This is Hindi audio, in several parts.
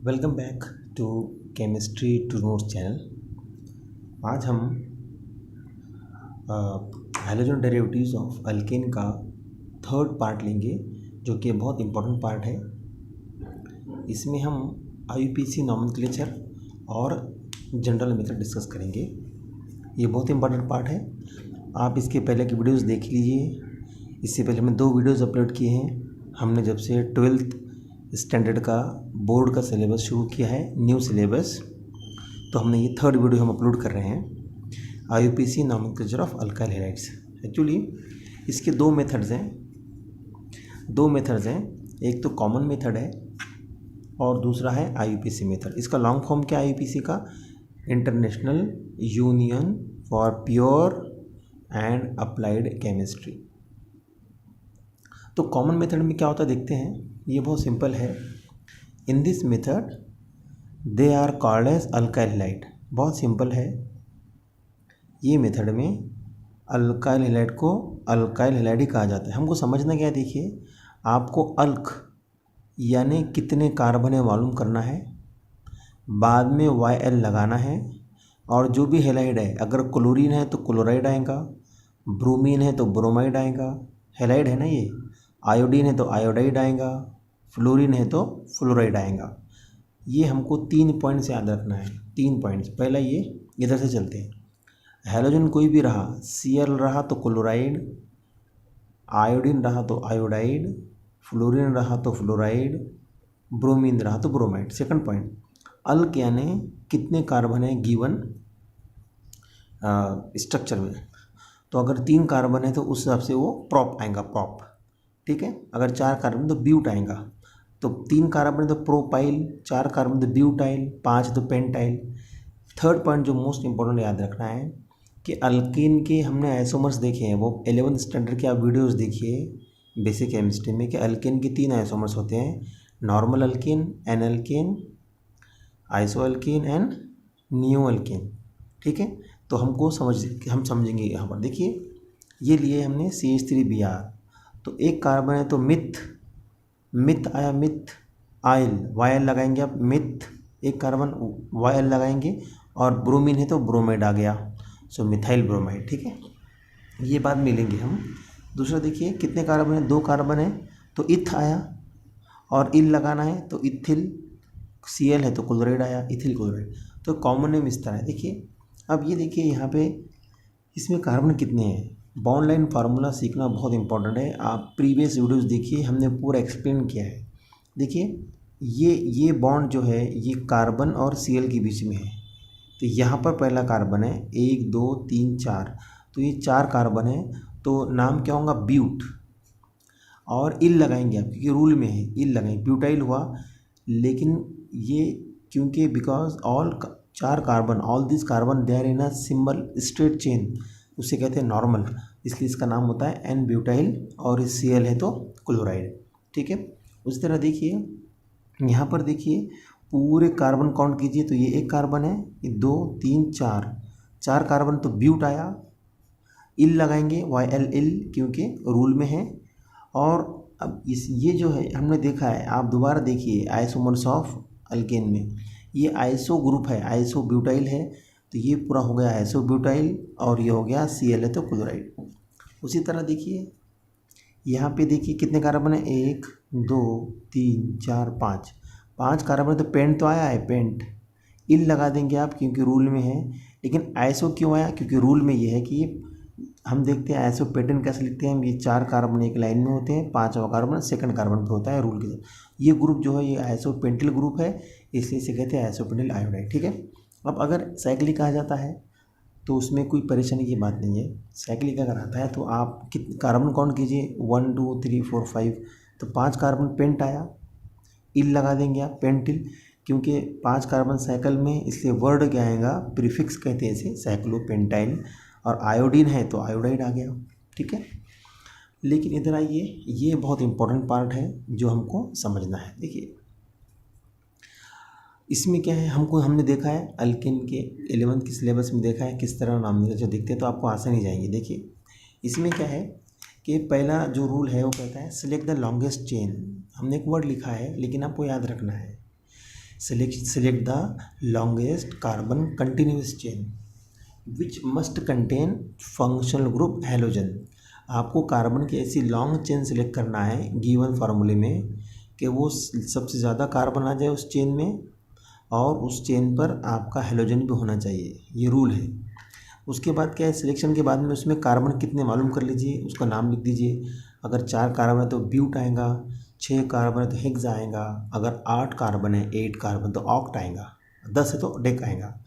Welcome back to chemistry two notes channel. आज हम हैलोजन डेरिवेटिव्स ऑफ अल्केन का थर्ड पार्ट लेंगे, जो कि बहुत इम्पोर्टेंट पार्ट है। इसमें हम IUPAC नॉमेनक्लेचर और जनरल मेथड डिस्कस करेंगे। ये बहुत इम्पोर्टेंट पार्ट है। आप इसके पहले की वीडियोस देख लीजिए। इससे पहले मैं 2 वीडियोस अपलोड किए हैं। हमने जब से 12th स्टैंडर्ड का बोर्ड का सिलेबस शुरू किया है, न्यू सिलेबस, तो हमने ये 3rd वीडियो हम अपलोड कर रहे हैं, IUPAC nomenclature of alkyl halides. Actually इसके 2 मेथड्स हैं। एक तो कॉमन मेथड है और दूसरा है IUPAC मेथड। इसका लॉन्ग फॉर्म क्या है IUPAC का? International union for pure and applied chemistry. तो कॉमन मेथड में क्या होता है देखते हैं। ये बहुत सिंपल है। In this method they are called as alkyl halide. बहुत सिंपल है। ये मेथड में अल्काइल हैलाइड को अल्काइल हैलाइड ही कहा जाता है। हमको समझना क्या है, देखिए, आपको अल्क यानी कितने कार्बन है मालूम करना है, बाद में YL लगाना है, और जो भी हैलाइड है, अगर क्लोरीन है तो क्लोराइड आएगा, ब्रोमीन है तो ब्रोमाइड आएगा, हैलाइड है ना ये, आयोडीन है तो आयोडाइड आएगा, फ्लोरीन है तो फ्लोराइड आएगा। ये हमको 3 पॉइंट्स याद रखना है। 3 पॉइंट्स। पहला ये इधर से चलते हैं। हैलोजन कोई भी रहा, Cl रहा तो क्लोराइड, आयोडीन रहा तो आयोडाइड, फ्लोरीन रहा तो फ्लोराइड, ब्रोमीन रहा तो ब्रोमाइड। सेकंड पॉइंट, अल्क यानी कितने कार्बन है गिवन स्ट्रक्चर में। तो अगर 3 कार्बन है तो उस हिसाब से वो प्रॉप आएगा, प्रॉप। ठीक है। अगर 4 कार्बन तो ब्यूट आएगा। तो 3 कार्बन तो प्रोपाइल, 4 कार्बन तो ब्यूटाइल, 5 तो पेंटाइल। थर्ड पॉइंट जो मोस्ट इंपॉर्टेंट याद रखना है कि अल्कीन के हमने आइसोमर्स देखे हैं, वो 11th स्टैंडर्ड के आप वीडियोस देखिए बेसिक केमिस्ट्री में, कि अल्कीन के 3 आइसोमर्स होते हैं, नॉर्मल अल्कीन, एनअल्कीन, आइसोअल्कीन एंड नियोअल्कीन। ठीक है। तो हम समझेंगे यहाँ पर। देखिए, ये लिए हमने CH3Br। तो एक कार्बन है तो मिथ आया, मिथ आइल, YL लगाएंगे आप, मिथ एक कार्बन YL लगाएंगे, और ब्रोमीन है तो ब्रोमाइड आ गया, सो मिथाइल ब्रोमाइड। ठीक है। ये बात मिलेंगे हम। दूसरा देखिए, कितने कार्बन है? 2 कार्बन है तो इथ आया, और इल लगाना है तो इथिल, Cl है तो क्लोराइड आया, इथिल क्लोराइड। तो कॉमन नेम इस तरह है। देखिए, अब ये देखिए यहाँ पे इसमें कार्बन कितने हैं। बॉन्ड लाइन फार्मूला सीखना बहुत इंपॉर्टेंट है। आप प्रीवियस वीडियोस देखिए, हमने पूरा एक्सप्लेन किया है। देखिए, ये बॉन्ड जो है ये कार्बन और Cl के बीच में है। तो यहाँ पर पहला कार्बन है, 1 2 3 4, तो ये 4 कार्बन है, तो नाम क्या होगा? ब्यूट। और इल लगाएंगे आप, क्योंकि रूल में है, इल लगाएंगे, ब्यूटाइल हुआ। लेकिन ये क्योंकि because all 4 carbon, all this carbon they are in a simple straight chain, उसे कहते हैं नॉर्मल, इसलिए इसका नाम होता है एन ब्यूटाइल, और इस Cl है तो क्लोराइड। ठीक है। उस तरह देखिए, यहाँ पर देखिए पूरे कार्बन काउंट कीजिए, तो ये 1 कार्बन है, ये 2 3 4 कार्बन, तो ब्यूट आया। इल लगाएंगे, YL इल, क्योंकि रूल में है। और अब ये जो है हमने देखा है, आप दोबारा देखिए आइसोमर्स ऑफ अल्केन में, ये आइसो ग्रुप है, आइसो ब्यूटाइल है, तो ये पूरा हो गया आइसो ब्यूटाइल, और ये हो गया Cl है तो क्लोराइड। उसी तरह देखिए यहाँ पे देखिए कितने कार्बन है, 1 2 3 4 5 कार्बन, तो पेंट तो आया है, पेंट। इल लगा देंगे आप, क्योंकि रूल में है। लेकिन आइसो क्यों आया? क्योंकि रूल में ये है कि हम देखते हैं आइसो पैटर्न कैसे लिखते हैं हम, ये 4 कार्बन एक लाइन में होते हैं, 5वां कार्बन सेकंड कार्बन पे होता है रूल के साथ। ये ग्रुप जो है ये आइसो पेंटिल ग्रुप है, इसलिए इसे कहते हैं आइसो पेंटिल आयोडाइड। ठीक है। अब अगर साइक्लिक कहा जाता है तो उसमें कोई परेशानी की बात नहीं है। साइक्लिक अगर आता है तो आप कितने कार्बन काउंट कीजिए, 1 2 3 4 5, तो 5 कार्बन पेंट आया, इल लगा देंगे आप, पेंटिल, क्योंकि 5 कार्बन साइकिल में, इसलिए वर्ड क्या आएगा, प्रीफिक्स कहते हैं इसे, साइक्लोपेंटाइल, और आयोडीन है तो आयोडाइड आ गया। ठीक है। लेकिन इधर आइए, ये बहुत इंपॉर्टेंट पार्ट है जो हमको समझना है। देखिए, इसमें क्या है, हमने देखा है अल्केन के 11th के सिलेबस में देखा है किस तरह नॉमेनक्लेचर देखते हैं, तो आपको आसानी जाएंगे। देखिए, इसमें क्या है कि पहला जो रूल है वो कहता है सिलेक्ट द लॉन्गेस्ट चेन। हमने एक वर्ड लिखा है, लेकिन आपको याद रखना है select the longest carbon continuous chain which must contain functional group halogen। आपको कार्बन की ऐसी लॉन्ग चेन सेलेक्ट करना है गिवन फार्मूले में कि वो सबसे ज़्यादा कार्बन आ जाए उस चेन में और उस चेन पर आपका हेलोजन भी होना चाहिए, ये रूल है। उसके बाद क्या है, सिलेक्शन के बाद में उसमें कार्बन कितने मालूम कर लीजिए, उसका नाम लिख दीजिए। अगर 4 कार्बन है तो ब्यूट आएगा, 6 कार्बन है तो हेक्स आएगा, अगर 8 कार्बन है 8 कार्बन तो ऑक्ट आएगा, 10 है तो डेक आएगा।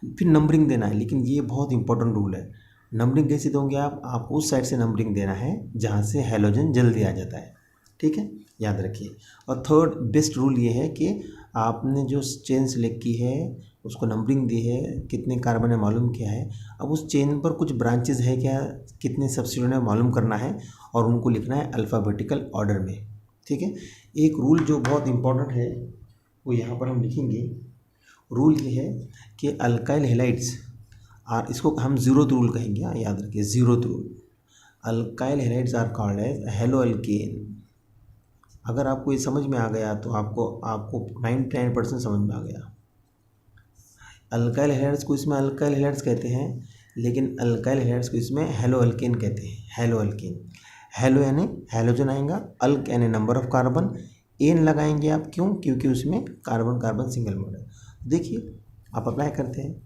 फिर नंबरिंग देना है, लेकिन ये बहुत इंपॉर्टेंट रूल है। नंबरिंग कैसे दोगे आप उस साइड से नंबरिंग देना है जहाँ से हेलोजन जल्दी आ जाता है, ठीक है, याद रखिए। और थर्ड बेस्ट रूल ये है कि आपने जो चेन सेलेक्ट की है उसको नंबरिंग दी है, कितने कार्बन है मालूम किया है, अब उस चेन पर कुछ ब्रांचेस है क्या, कितने सब्स्टिट्यूएंट है मालूम करना है और उनको लिखना है अल्फ़ाबेटिकल ऑर्डर में, ठीक है। एक रूल जो बहुत इंपॉर्टेंट है वो यहाँ पर हम लिखेंगे। रूल ये है कि अल्काइल हेलाइड्स आर, इसको हम ज़ीरोथ रूल कहेंगे, याद रखिए zeroth rule. Alkyl halides are called as haloalkane. अगर आपको ये समझ में आ गया तो आपको 99% समझ में आ गया। अल्काइल हेलाइड्स को इसमें अल्काइल हेलाइड्स कहते हैं, लेकिन अल्काइल हेलाइड्स को इसमें हेलो अल्केन कहते हैं। हेलो अल्केन, हेलो यानी हेलोजन आएगा, अल्क यानी नंबर ऑफ कार्बन, एन लगाएंगे आप, क्यों, क्योंकि उसमें कार्बन कार्बन सिंगल बॉन्ड है। देखिए आप अप्लाई करते हैं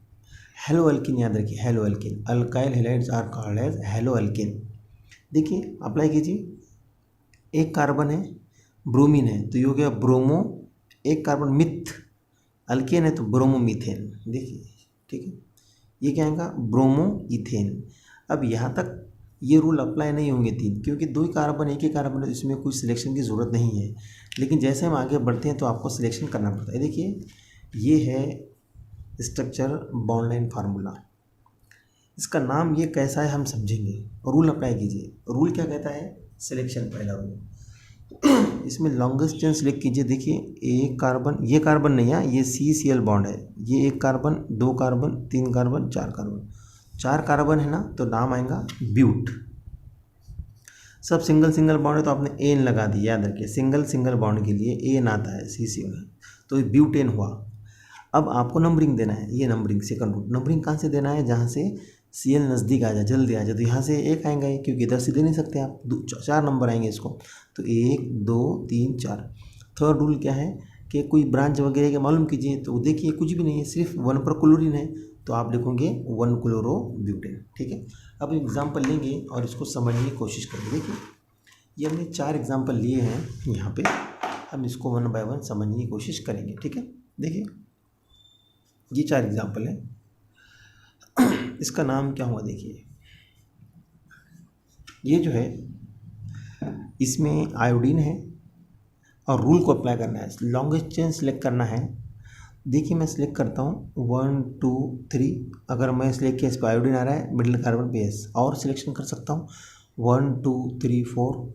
हेलो अल्किन, याद रखिए haloalkane. Alkyl halides are called as haloalkane. देखिए अप्लाई कीजिए, एक कार्बन है ब्रोमीन है तो ये हो गया ब्रोमो, एक कार्बन मिथ, अल्केन है तो ब्रोमो मीथेन। देखिए ठीक है, ये क्या आएगा ब्रोमो इथेन। अब यहाँ तक ये रूल अप्लाई नहीं होंगे तीन, क्योंकि दो ही कार्बन एक ही कार्बन है, इसमें कोई सिलेक्शन की ज़रूरत नहीं है। लेकिन जैसे हम आगे बढ़ते हैं तो आपको सिलेक्शन करना पड़ता है। देखिए ये है स्ट्रक्चर बॉन्ड लाइन फार्मूला, इसका नाम ये कैसा है हम समझेंगे। रूल अप्लाई कीजिए। रूल क्या कहता है, सिलेक्शन पहला रूल। इसमें लॉन्गेस्ट चेन सेलेक्ट कीजिए। देखिए एक कार्बन, ये कार्बन नहीं है, ये CCl बॉन्ड है, ये एक कार्बन, दो कार्बन, तीन कार्बन, चार कार्बन, चार कार्बन है ना, तो नाम आएगा ब्यूट। सब सिंगल सिंगल बॉन्ड है तो आपने एन लगा दिया, याद रखिए सिंगल सिंगल बॉन्ड के लिए एन आता है CCl में, तो ये ब्यूटेन हुआ। अब आपको नंबरिंग देना है, ये नंबरिंग सेकंड रूल। नंबरिंग कहाँ से देना है, जहाँ से Cl नज़दीक आ जाए, जल्दी आ जाए, तो यहाँ से एक आएगा ये, क्योंकि इधर से दे नहीं सकते आप, चार नंबर आएंगे इसको, तो 1 2 3 4। थर्ड रूल क्या है कि कोई ब्रांच वगैरह के मालूम कीजिए, तो देखिए कुछ भी नहीं है, सिर्फ 1 पर क्लोरीन है, तो आप लिखोगे 1 क्लोरो ब्यूटेन, ठीक है। अब एग्जाम्पल लेंगे और इसको समझने की कोशिश करेंगे। देखिए ये हमने 4 एग्जाम्पल लिए हैं यहाँ पे, हम इसको 1 बाय 1 समझने की कोशिश करेंगे, ठीक है। देखिए ये 4 एग्जाम्पल है, इसका नाम क्या हुआ, देखिए ये जो है इसमें आयोडीन है और रूल को अप्लाई करना है, लॉन्गेस्ट चेन सेलेक्ट करना है। देखिए मैं सिलेक्ट करता हूँ 1 2 3, अगर मैं सिलेक्ट किया इस पर आयोडीन आ रहा है, मिडिल कार्बन पे एस, और सिलेक्शन कर सकता हूँ 1 2 3 4,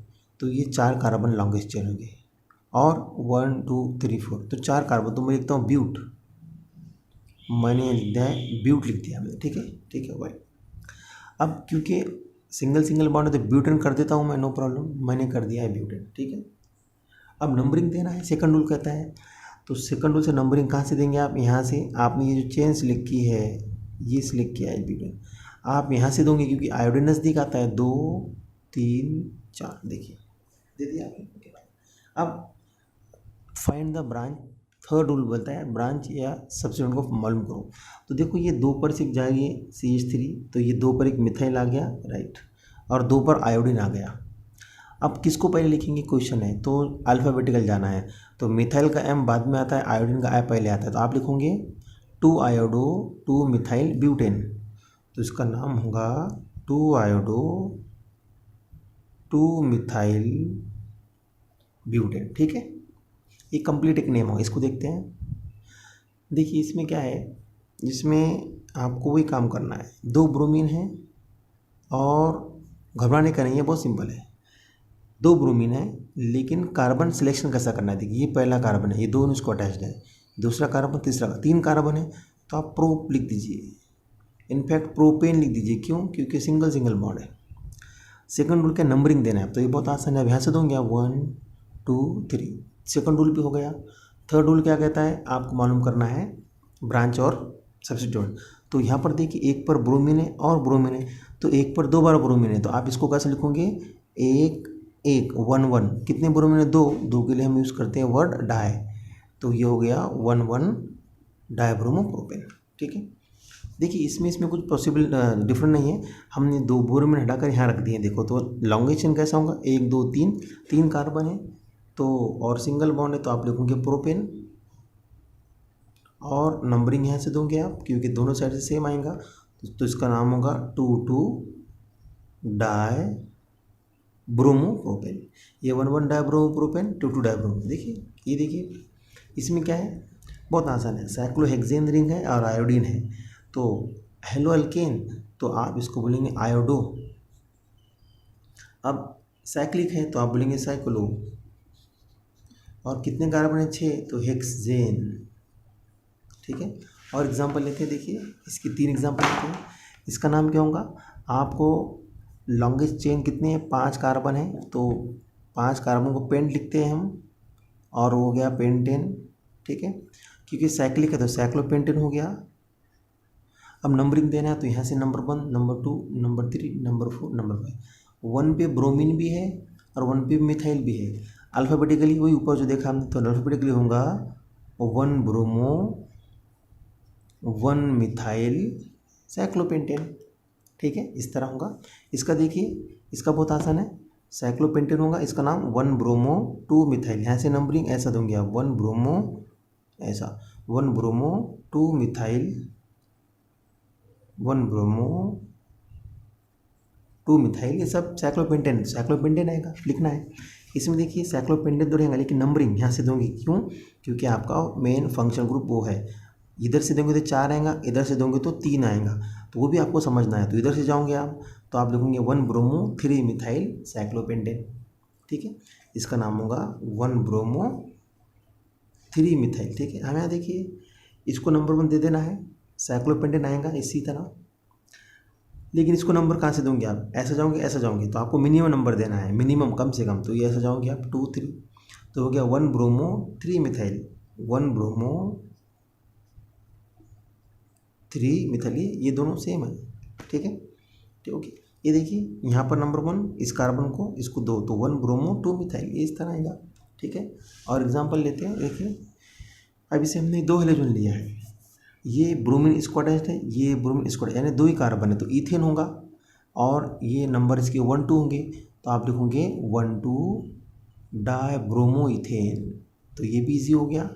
तो ये 4 कार्बन लॉन्गेस्ट चेन हो गए, और 1 2 3 4 तो 4 कार्बन, तो मैं लिखता हूँ ब्यूट, मैंने लिख दिया है ब्यूट, लिख दिया मैंने, ठीक है, ठीक है भाई। अब क्योंकि सिंगल सिंगल बॉन्ड है तो ब्यूटेन कर देता हूँ मैं, नो प्रॉब्लम, मैंने कर दिया है ब्यूटेन, ठीक है। अब नंबरिंग देना है, सेकंड रूल कहता है, तो सेकंड रूल से नंबरिंग कहाँ से देंगे आप, यहाँ से आपने ये जो चेन सिलेक्ट की है, ये सिलेक्ट किया है ब्यूटेन, आप यहाँ से दोगे क्योंकि आयोडीन नज़दीक आता है, 2 3 4, देखिए दे दिया आपने। अब find the branch, third rule बोलता है ब्रांच या सब्स्टिट्यूएंट को मालूम करो। तो देखो ये 2 पर से जाएगी CH3, तो ये 2 पर एक मिथाइल आ गया, राइट, और 2 पर आयोडीन आ गया। अब किसको पहले लिखेंगे, क्वेश्चन है तो अल्फ़ाबेटिकल जाना है, तो मिथाइल का M बाद में आता है, आयोडीन का I पहले आता है, तो आप लिखोगे 2 आयोडो 2 मिथाइल ब्यूटेन, तो इसका नाम होगा 2 आयोडो 2 मिथाइल ब्यूटेन, ठीक है। ये कंप्लीट एक नेम होगा, इसको देखते हैं। देखिए इसमें क्या है, जिसमें आपको वही काम करना है, 2 ब्रोमीन है और घबराने का नहीं है, बहुत सिंपल है, 2 ब्रोमीन है, लेकिन कार्बन सिलेक्शन कैसा करना है। देखिए ये पहला कार्बन है, ये दोनों इसको अटैच्ड है, दूसरा कार्बन, तीसरा, 3 कार्बन है, तो आप प्रोप लिख दीजिए, इनफैक्ट प्रोपेन लिख दीजिए, क्यों, क्योंकि सिंगल सिंगल बॉन्ड है। सेकंड रूल क्या, नंबरिंग देना है, तो ये बहुत आसान है, अब यहाँ से दोगे आप 1 2 3, सेकंड रूल भी हो गया। थर्ड रूल क्या कहता है, आपको मालूम करना है ब्रांच और सब्स्टिट्यूएंट। तो यहाँ पर देखिए एक पर ब्रोमीन है और ब्रोमीन है, तो एक पर 2 बार ब्रोमीन है, तो आप इसको कैसे लिखोगे, एक एक 1 1, कितने ब्रोमीन है, 2, 2 के लिए हम यूज़ करते हैं वर्ड डाई, तो ये हो गया 1 1 डाइब्रोमोप्रोपेन। ठीक है, देखिए इसमें कुछ पॉसिबल डिफरेंट नहीं है, हमने 2 ब्रोमीन हटाकर यहाँ रख दिए। देखो तो लॉन्गेस्ट चेन कैसा होगा, 1 2 3, 3 कार्बन है तो और सिंगल बॉन्ड है, तो आप लिखोगे प्रोपेन, और नंबरिंग यहाँ से दोगे आप क्योंकि दोनों साइड से सेम आएगा, तो इसका नाम होगा 2 2 डाई ब्रोमोप्रोपेन। ये 1 1 डाइब्रोमोप्रोपेन, 2 2 डाइब्रोमो। देखिए ये देखिए इसमें क्या है, बहुत आसान है, साइक्लोहेक्सेन रिंग है और आयोडीन है, तो हेलो अल्केन तो आप इसको बोलेंगे आयोडो। अब साइक्लिक है तो आप बोलेंगे साइक्लो, और कितने कार्बन है, 6, तो हेक्सेन। ठीक है, और एग्जांपल लेते हैं, देखिए इसकी 3 एग्जांपल लेते हैं। इसका नाम क्या होगा, आपको लॉन्गेस्ट चेन कितने हैं, 5 कार्बन है, तो 5 कार्बन को पेंट लिखते हैं हम, और वो हो गया पेंटेन। ठीक है, क्योंकि साइक्लिक है तो साइक्लोपेंटेन हो गया। अब नंबरिंग देना है तो यहाँ से number 1 number 2 number 3 number 4 number 5। 1 पे ब्रोमीन भी है और 1 पे मिथाइल भी है, अल्फ़ाबेटिकली वही ऊपर जो देखा हमने, तो अल्फ़ाबेटिकली होगा 1 ब्रोमो 1 मिथाइल साइक्लोपेंटेन। ठीक है, इस तरह होगा। इसका देखिए, इसका बहुत आसान है, साइक्लोपेंटेन होगा, इसका नाम 1 ब्रोमो 2 मिथाइल, यहाँ से नंबरिंग ऐसा दूंगे आप, 1 ब्रोमो ऐसा, 1 ब्रोमो 2 मिथाइल, 1 ब्रोमो 2 मिथाइल, ये सब साइक्लोपेंटेन आएगा, लिखना है। इसमें देखिए साइक्लोपेंटेन तो रहेगा, लेकिन नंबरिंग यहाँ से दोगे, क्यों, क्योंकि आपका मेन फंक्शन ग्रुप वो है। इधर से दोगे तो 4 आएगा, इधर से दोगे तो 3 आएगा, तो वो भी आपको समझना है। तो इधर से जाओगे आप तो आप लिखोगे 1 ब्रोमो 3 मिथाइल साइक्लोपेंटेन। ठीक है, इसका नाम होगा 1 ब्रोमो 3 मिथाइल। ठीक है, हमें यहाँ देखिए इसको नंबर 1 दे देना है, साइक्लोपेंटेन आएगा इसी तरह, लेकिन इसको नंबर कहाँ से दोगे आप, ऐसा जाओगे तो आपको मिनिमम नंबर देना है, मिनिमम कम से कम, तो ये ऐसा जाओगे आप 2 3, तो हो गया 1 ब्रोमो 3 मिथाइल, 1 ब्रोमो 3 मिथाइल, ये दोनों सेम है। ठीक है, ओके, ये देखिए यहाँ पर नंबर 1, इस कार्बन को इसको 2, तो 1 ब्रोमो 2 मिथाइल, ये इस तरह आएगा। ठीक है, और एग्जांपल लेते हैं, देखिए अब इसे हमने 2 हेलोजन लिया है, ये ब्रोमीन स्क्वाड्राइड है, ये ब्रोमीन स्क्वाड्राइड, यानी 2 ही कार्बन है, तो इथेन होगा, और ये नंबर इसके 1 2 होंगे, तो आप लिखोगे 1 2 डाइब्रोमो इथेन, तो ये भी इजी हो गया।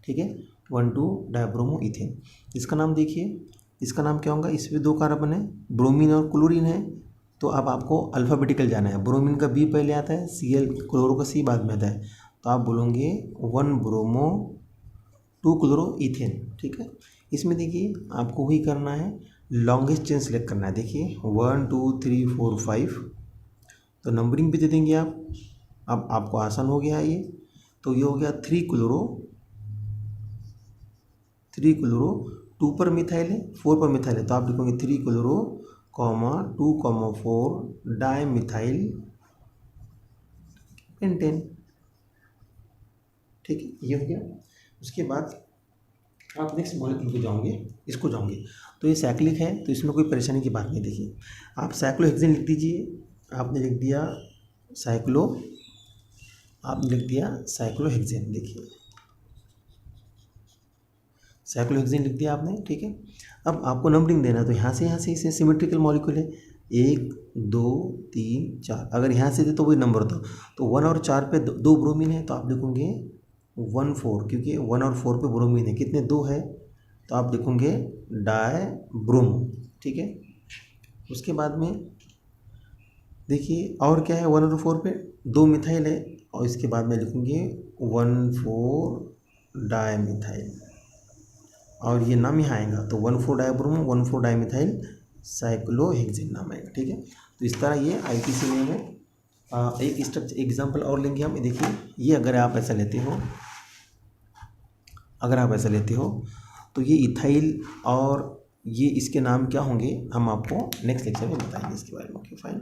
ठीक है, 1 2 डाइब्रोमो इथेन। इसका नाम देखिए, इसका नाम क्या होगा, इसमें 2 कार्बन है, ब्रोमीन और क्लोरीन है, तो अब आपको अल्फ़ाबेटिकल जाना है, ब्रोमीन का बी पहले आता है, Cl क्लोरो का सी बाद में आता है, तो आप बोलोगे 1 ब्रोमो 2 क्लोरो इथेन। ठीक है, इसमें देखिए आपको वही करना है, लॉन्गेस्ट चेन सेलेक्ट करना है। देखिए 1 2 3 4 5, तो नंबरिंग भी दे देंगे आप, अब आपको आसान हो गया ये, तो ये हो गया 3 क्लोरो 2 पर मिथाइल है, 4 पर मिथाइल है, तो आप लिखोगे 3 क्लोरो 2 4 डाई मिथाइल पेंटेन। ठीक है, ये हो गया। उसके बाद आप नेक्स्ट मॉलिक्यूल को जाओगे, तो ये साइक्लिक है, तो इसमें कोई परेशानी की बात नहीं। देखिए आप साइक्लोहेक्सेन लिख दीजिए, आपने लिख दिया साइक्लोहेक्सेन, देखिए साइक्लोहेक्सेन लिख दिया आपने। ठीक है, अब आपको नंबरिंग देना, तो यहाँ से इसे सिमेट्रिकल मॉलिक्यूल है, 1 2 3 4, अगर यहाँ से दे तो वही नंबर होता, तो 1 और 4 पे 2 ब्रोमीन है, तो आप लिखोगे 1 4, क्योंकि 1 और 4 पे ब्रोमीन है, कितने 2 है, तो आप लिखोगे डाई ब्रोमो। ठीक है, उसके बाद में देखिए और क्या है, 1 और 4 पे 2 मिथाइल है, और इसके बाद में लिखूँगे 1 4 डाई मिथाइल, और ये नाम यहाँ आएगा, तो 1 4 डाइब्रोमो 1 4 डाई मिथाइल साइक्लोहेक्सेन नाम आएगा। ठीक है, तो इस तरह ये ITC नेम है। एक स्ट्रक्चर एग्जांपल और लेंगे हम, देखिए ये अगर आप ऐसा लेते हो तो ये इथाइल, और ये इसके नाम क्या होंगे हम आपको नेक्स्ट लेक्चर में बताएंगे इसके बारे में। Okay fine.